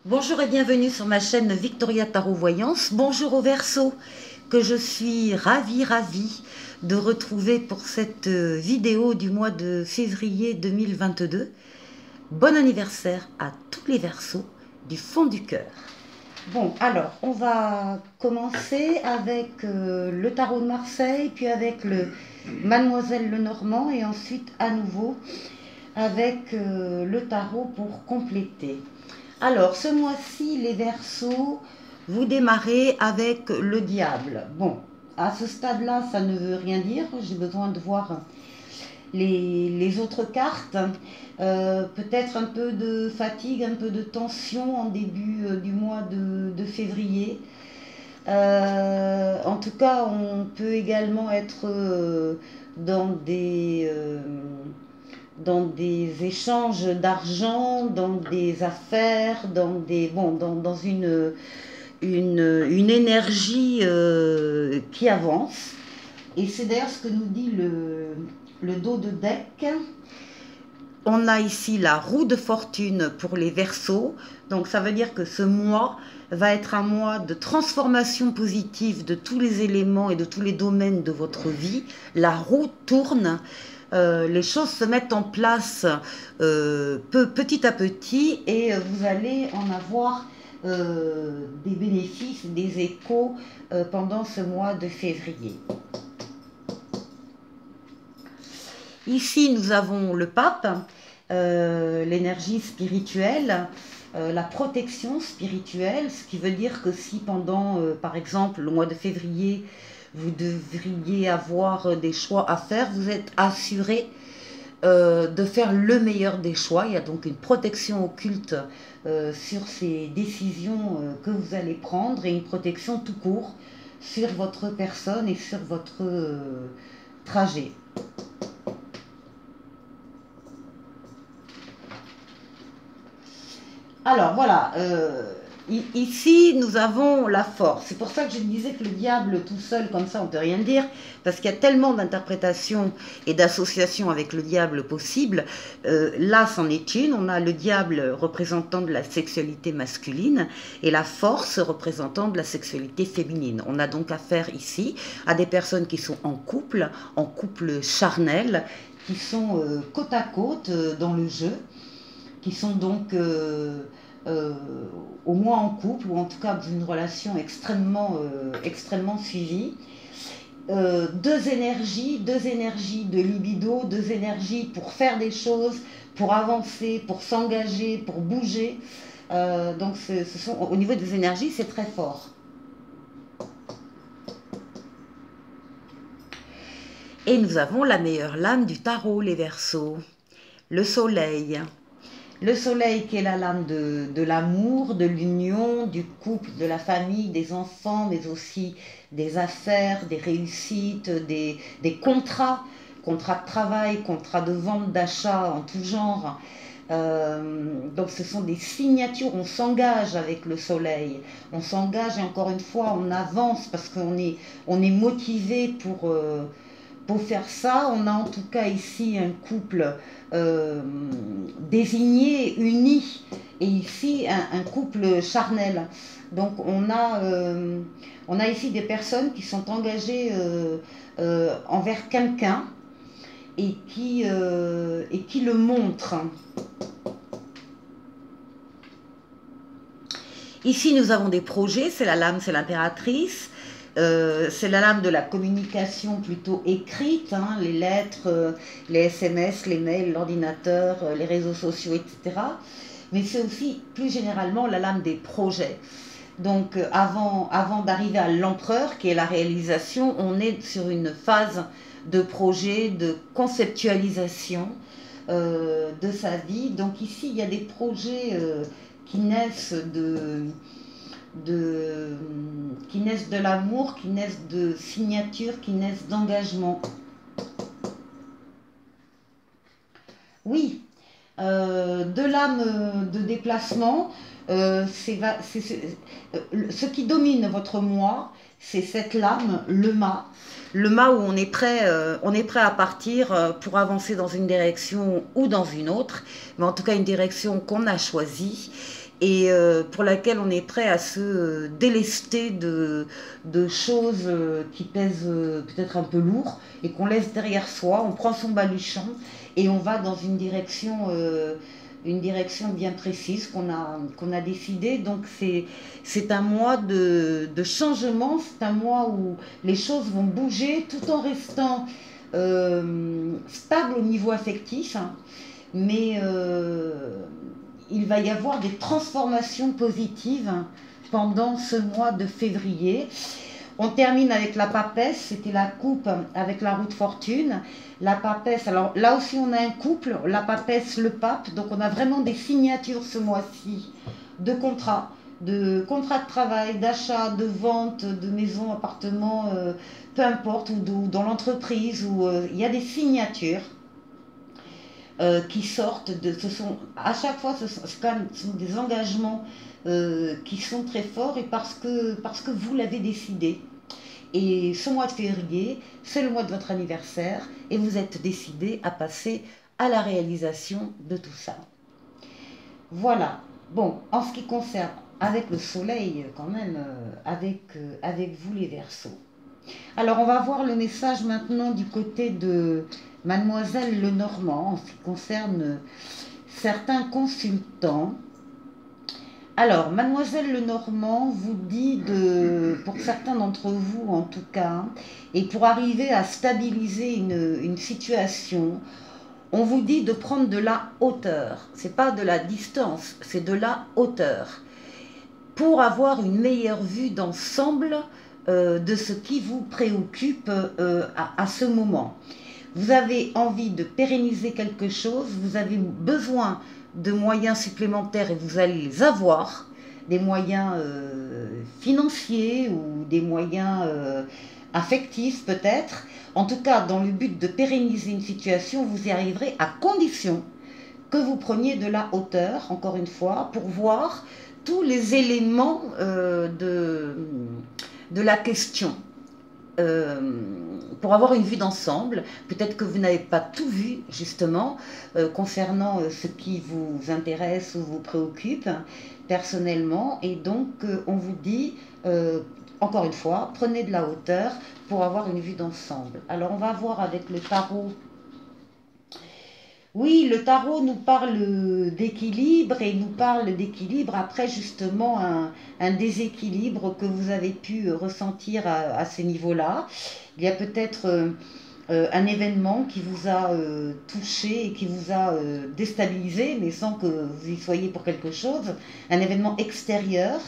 Bonjour et bienvenue sur ma chaîne Victoria Tarot Voyance. Bonjour aux Verseaux, que je suis ravie de retrouver pour cette vidéo du mois de février 2022. Bon anniversaire à tous les Verseaux du fond du cœur. Bon, alors, on va commencer avec le tarot de Marseille, puis avec le Mademoiselle Lenormand, et ensuite à nouveau avec le tarot pour compléter. Alors, ce mois-ci, les Verseaux, vous démarrez avec le diable. Bon, à ce stade-là, ça ne veut rien dire. J'ai besoin de voir les autres cartes. Peut-être un peu de fatigue, un peu de tension en début du mois de février. En tout cas, on peut également être dans dans des échanges d'argent, dans des affaires, dans une énergie qui avance. Et c'est d'ailleurs ce que nous dit le dos de deck. On a ici la roue de fortune pour les Verseaux. Donc ça veut dire que ce mois va être un mois de transformation positive de tous les éléments et de tous les domaines de votre vie. La roue tourne. Les choses se mettent en place petit à petit et vous allez en avoir des bénéfices, des échos pendant ce mois de février. Ici, nous avons le pape, l'énergie spirituelle, la protection spirituelle, ce qui veut dire que si pendant, par exemple, le mois de février, vous devriez avoir des choix à faire, vous êtes assuré de faire le meilleur des choix. Il y a donc une protection occulte sur ces décisions que vous allez prendre et une protection tout court sur votre personne et sur votre trajet. Alors voilà, ici nous avons la force. C'est pour ça que je disais que le diable tout seul comme ça on ne peut rien dire, parce qu'il y a tellement d'interprétations et d'associations avec le diable possible. Là c'en est une, on a le diable représentant de la sexualité masculine et la force représentant de la sexualité féminine. On a donc affaire ici à des personnes qui sont en couple charnel, qui sont côte à côte dans le jeu, qui sont donc au moins en couple, ou en tout cas dans une relation extrêmement suivie. Deux énergies de libido, deux énergies pour faire des choses, pour avancer, pour s'engager, pour bouger. Donc au niveau des énergies, c'est très fort. Et nous avons la meilleure lame du tarot, les Verseaux, le soleil. Le soleil qui est la lame de l'amour, de l'union, du couple, de la famille, des enfants, mais aussi des affaires, des réussites, des contrats de travail, contrats de vente, d'achat en tout genre. Donc ce sont des signatures, on s'engage avec le soleil, on s'engage et encore une fois on avance parce qu'on est motivé pour faire ça. On a en tout cas ici un couple désigné, uni, et ici un couple charnel. Donc on a ici des personnes qui sont engagées envers quelqu'un et qui le montrent. Ici nous avons des projets, c'est la lame, c'est l'impératrice. C'est la lame de la communication plutôt écrite, hein, les lettres, les SMS, les mails, l'ordinateur, les réseaux sociaux, etc. Mais c'est aussi plus généralement la lame des projets. Donc avant d'arriver à l'empereur, qui est la réalisation, on est sur une phase de projet, de conceptualisation de sa vie. Donc ici, il y a des projets qui naissent qui naissent de l'amour, qui naissent de signature, qui naissent d'engagement. Oui, de l'âme de déplacement, ce qui domine votre moi, c'est cette lame, le mât où on est prêt à partir pour avancer dans une direction ou dans une autre, mais en tout cas une direction qu'on a choisie. et pour laquelle on est prêt à se délester de choses qui pèsent peut-être un peu lourd et qu'on laisse derrière soi. On prend son baluchon et on va dans une direction bien précise qu'on a décidé. Donc c'est un mois de changement, c'est un mois où les choses vont bouger tout en restant stable au niveau affectif, hein, mais il va y avoir des transformations positives pendant ce mois de février. On termine avec la papesse, c'était la coupe avec la roue de fortune. La papesse, alors là aussi on a un couple, la papesse, le pape, donc on a vraiment des signatures ce mois-ci de contrats de travail, d'achat, de vente, de maison, appartement, peu importe, ou dans l'entreprise, où il y a des signatures qui sortent à chaque fois, ce sont des engagements qui sont très forts et parce que vous l'avez décidé. Et ce mois de février, c'est le mois de votre anniversaire et vous êtes décidé à passer à la réalisation de tout ça. Voilà. Bon, en ce qui concerne avec le soleil, quand même, avec vous les Verseaux. Alors, on va voir le message maintenant du côté de Mademoiselle Lenormand en ce qui concerne certains consultants. Alors, Mademoiselle Lenormand vous dit, pour certains d'entre vous en tout cas, et pour arriver à stabiliser une situation, on vous dit de prendre de la hauteur. Ce n'est pas de la distance, c'est de la hauteur. Pour avoir une meilleure vue d'ensemble de ce qui vous préoccupe à ce moment. Vous avez envie de pérenniser quelque chose, vous avez besoin de moyens supplémentaires et vous allez les avoir, des moyens financiers ou des moyens affectifs peut-être. En tout cas, dans le but de pérenniser une situation, vous y arriverez à condition que vous preniez de la hauteur, encore une fois, pour voir tous les éléments de la question. Pour avoir une vue d'ensemble, peut-être que vous n'avez pas tout vu justement concernant ce qui vous intéresse ou vous préoccupe personnellement, et donc on vous dit encore une fois, prenez de la hauteur pour avoir une vue d'ensemble. Alors on va voir avec le tarot. Oui, le tarot nous parle d'équilibre et nous parle d'équilibre après justement un déséquilibre que vous avez pu ressentir à ce niveau-là. Il y a peut-être un événement qui vous a touché et qui vous a déstabilisé, mais sans que vous y soyez pour quelque chose, un événement extérieur.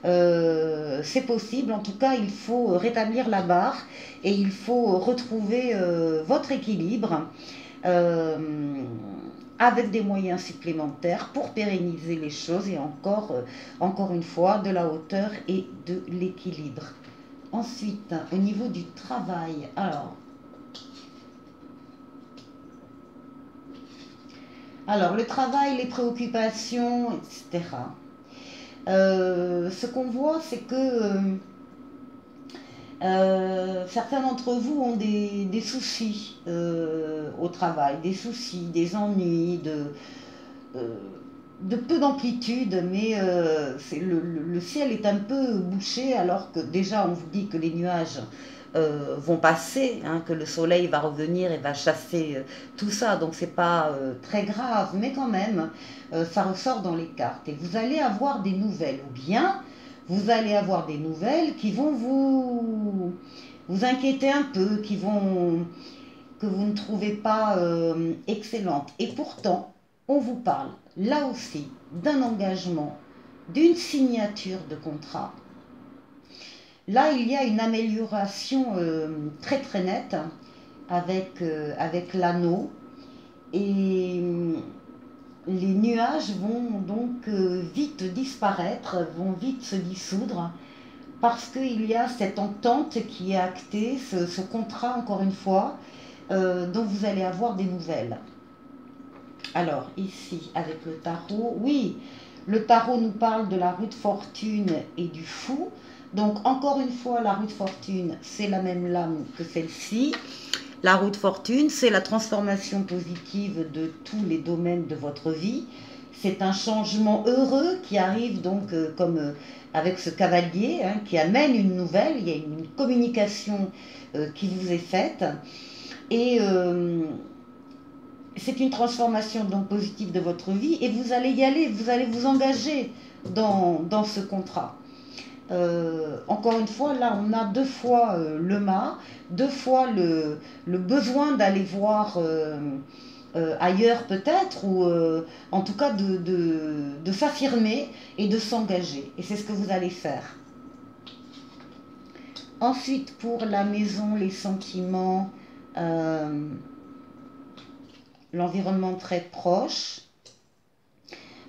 C'est possible, en tout cas il faut rétablir la barre et il faut retrouver votre équilibre. Avec des moyens supplémentaires pour pérenniser les choses et encore une fois de la hauteur et de l'équilibre. Ensuite, au niveau du travail, alors le travail, les préoccupations, etc. Ce qu'on voit, c'est que certains d'entre vous ont des soucis au travail, des soucis, des ennuis, de peu d'amplitude, mais le ciel est un peu bouché alors que déjà on vous dit que les nuages vont passer, hein, que le soleil va revenir et va chasser tout ça, donc c'est pas très grave, mais quand même ça ressort dans les cartes et vous allez avoir des nouvelles, ou bien vous allez avoir des nouvelles qui vont vous inquiéter un peu, que vous ne trouvez pas excellentes. Et pourtant, on vous parle là aussi d'un engagement, d'une signature de contrat. Là, il y a une amélioration très très nette avec l'anneau. Et les nuages vont donc vite disparaître, vont vite se dissoudre, parce qu'il y a cette entente qui est actée, ce contrat encore une fois, dont vous allez avoir des nouvelles. Alors ici avec le tarot, oui, le tarot nous parle de la roue de fortune et du fou. Donc encore une fois, la roue de fortune, c'est la même lame que celle-ci. La roue de fortune, c'est la transformation positive de tous les domaines de votre vie. C'est un changement heureux qui arrive donc comme avec ce cavalier hein, qui amène une nouvelle, il y a une communication qui vous est faite. Et c'est une transformation donc positive de votre vie et vous allez y aller, vous allez vous engager dans ce contrat. Encore une fois, là on a deux fois le mât, deux fois le besoin d'aller voir ailleurs peut-être, ou en tout cas de s'affirmer et de s'engager. Et c'est ce que vous allez faire. Ensuite, pour la maison, les sentiments, l'environnement très proche.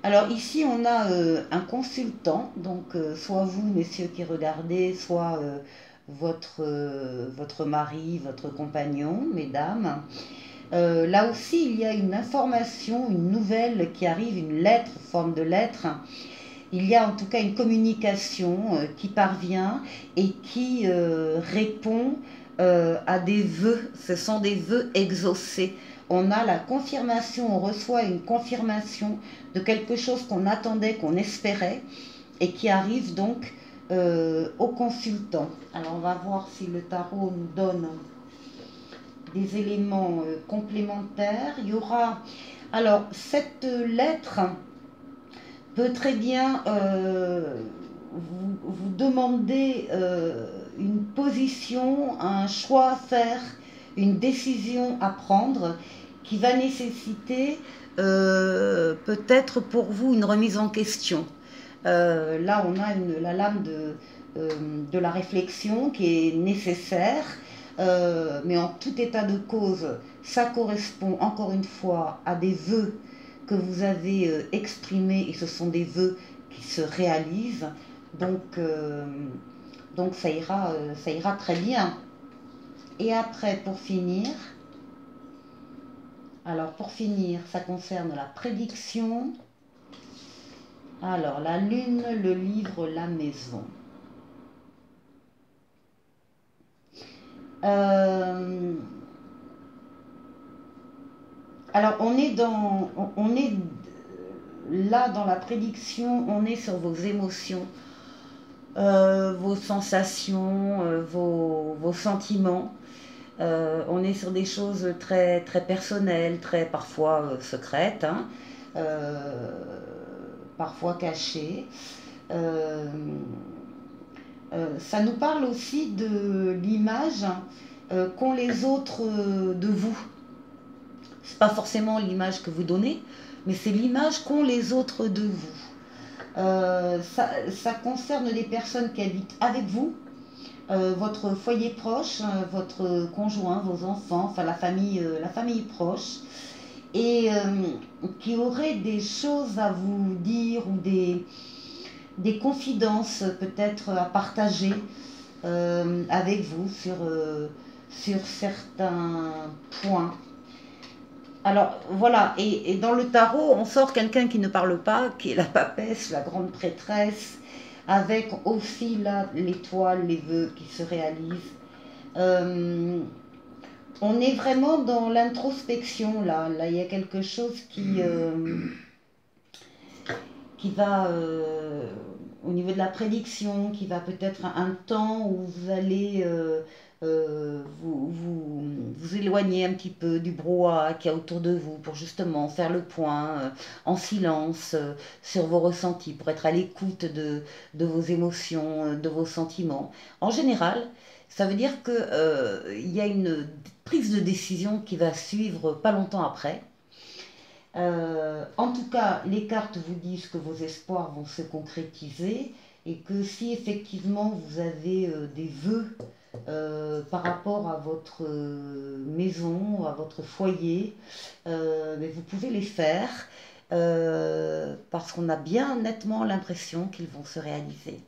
Alors ici, on a un consultant, donc soit vous, messieurs qui regardez, soit votre mari, votre compagnon, mesdames. Là aussi, il y a une information, une nouvelle qui arrive, une lettre, forme de lettre. Il y a en tout cas une communication qui parvient et qui répond à des vœux. Ce sont des vœux exaucés. On a la confirmation, on reçoit une confirmation de quelque chose qu'on attendait, qu'on espérait, et qui arrive donc au consultant. Alors on va voir si le tarot nous donne des éléments complémentaires. Il y aura... Alors cette lettre peut très bien vous demander une position, un choix à faire, une décision à prendre qui va nécessiter peut-être pour vous une remise en question. Là, on a la lame de la réflexion qui est nécessaire, mais en tout état de cause, ça correspond encore une fois à des vœux que vous avez exprimés et ce sont des vœux qui se réalisent. Donc ça ira très bien. Et après, pour finir, alors pour finir, ça concerne la prédiction. Alors, la lune, le livre, la maison. Alors, on est là dans la prédiction, on est sur vos émotions, vos sensations, vos sentiments. On est sur des choses très, très personnelles, très parfois secrètes, hein, parfois cachées. Ça nous parle aussi de l'image qu'ont les autres de vous. C'est pas forcément l'image que vous donnez, mais c'est l'image qu'ont les autres de vous. Ça concerne des personnes qui habitent avec vous, votre foyer proche, votre conjoint, vos enfants, enfin la famille proche, et qui auraient des choses à vous dire ou des confidences peut-être à partager avec vous sur certains points. Alors voilà, et dans le tarot, on sort quelqu'un qui ne parle pas, qui est la papesse, la grande prêtresse, avec aussi là l'étoile, les vœux qui se réalisent. On est vraiment dans l'introspection là. Là, il y a quelque chose qui va, au niveau de la prédiction, qui va peut-être un temps où vous allez vous éloigner un petit peu du brouhaha qu'il y a autour de vous pour justement faire le point en silence sur vos ressentis, pour être à l'écoute de vos émotions, de vos sentiments. En général, ça veut dire qu'il y a une prise de décision qui va suivre pas longtemps après. En tout cas, les cartes vous disent que vos espoirs vont se concrétiser et que si effectivement vous avez des vœux par rapport à votre maison, à votre foyer, mais vous pouvez les faire parce qu'on a bien nettement l'impression qu'ils vont se réaliser.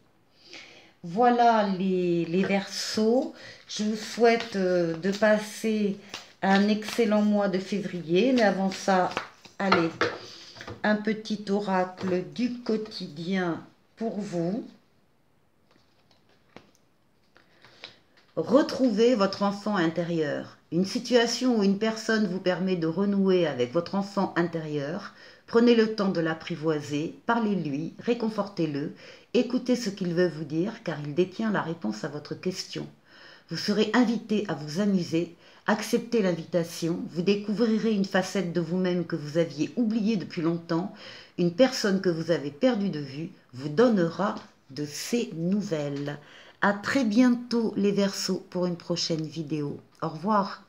Voilà les Verseaux. Je vous souhaite de passer un excellent mois de février, mais avant ça, allez, un petit oracle du quotidien pour vous. Retrouvez votre enfant intérieur. Une situation ou une personne vous permet de renouer avec votre enfant intérieur. Prenez le temps de l'apprivoiser, parlez-lui, réconfortez-le, écoutez ce qu'il veut vous dire car il détient la réponse à votre question. Vous serez invité à vous amuser, acceptez l'invitation, vous découvrirez une facette de vous-même que vous aviez oubliée depuis longtemps, une personne que vous avez perdue de vue vous donnera de ses nouvelles. À très bientôt les Verseaux pour une prochaine vidéo. Au revoir.